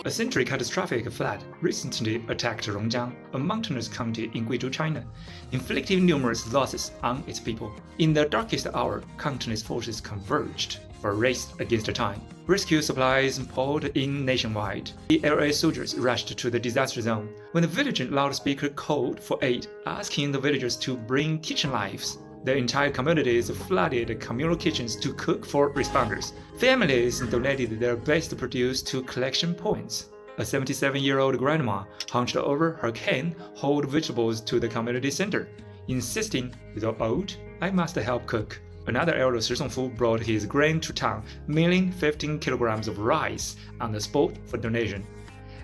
A century catastrophic flood recently attacked Rongjiang, a mountainous county in Guizhou, China, inflicting numerous losses on its people. In the darkest hour, countless forces converged for a race against time. Rescue supplies poured in nationwide. The LA soldiers rushed to the disaster zone when the village loudspeaker called for aid, asking the villagers to bring kitchen knives. The entire communities flooded communal kitchens to cook for responders. Families donated their best produce to collection points. A 77-year-old grandma hunched over her cane hauled vegetables to the community center, insisting, "Without old, I must help cook." Another elder Shi Songfu brought his grain to town, milling 15 kilograms of rice on the spot for donation.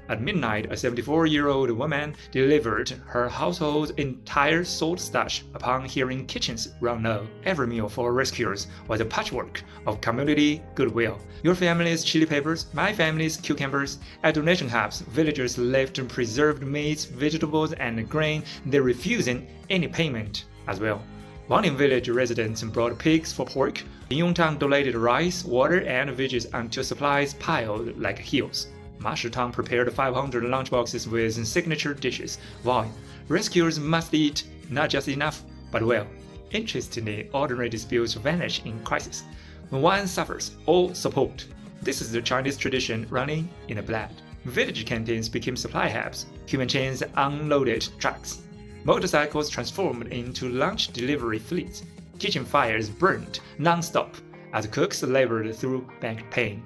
At midnight, a 74-year-old woman delivered her household's entire salt stash upon hearing kitchens run low. Every meal for rescuers was a patchwork of community goodwill. Your family's chili peppers, my family's cucumbers. At donation hubs, villagers left preserved meats, vegetables, and grain, they refusing any payment as well. Wanling village residents brought pigs for pork. Yongtang donated rice, water, and veggies until supplies piled like hills. Ma Shitang prepared 500 lunchboxes with signature dishes. Why? Rescuers must eat not just enough, but well. Interestingly, ordinary disputes vanish in crisis. When one suffers, all support. This is the Chinese tradition running in the blood. Village canteens became supply hubs. Human chains unloaded trucks. Motorcycles transformed into lunch delivery fleets. Kitchen fires burned non-stop as cooks labored through back pain,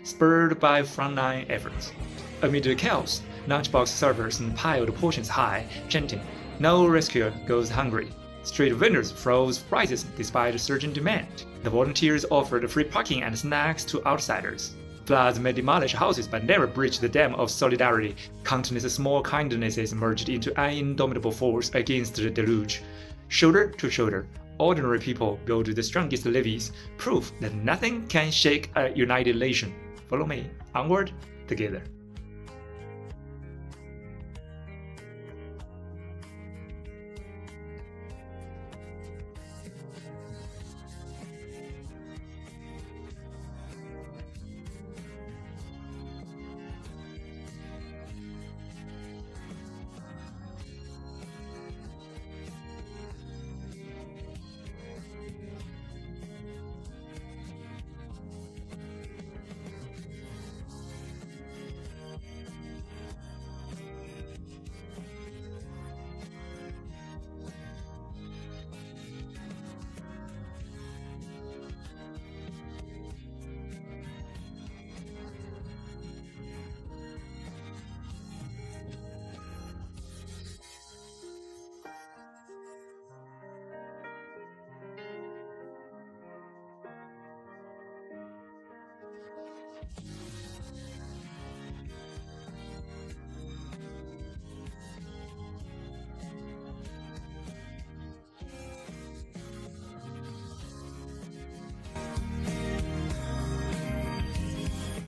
spurred by frontline efforts. Amid the chaos, lunchbox servers piled portions high, chanting, "No rescuer goes hungry." Street vendors froze prices despite surging demand. The volunteers offered free parking and snacks to outsiders. Floods may demolish houses but never breach the dam of solidarity. Countless small kindnesses merged into an indomitable force against the deluge. Shoulder to shoulder, ordinary people build the strongest levees, proof that nothing can shake a united nation. Follow me, onward, together.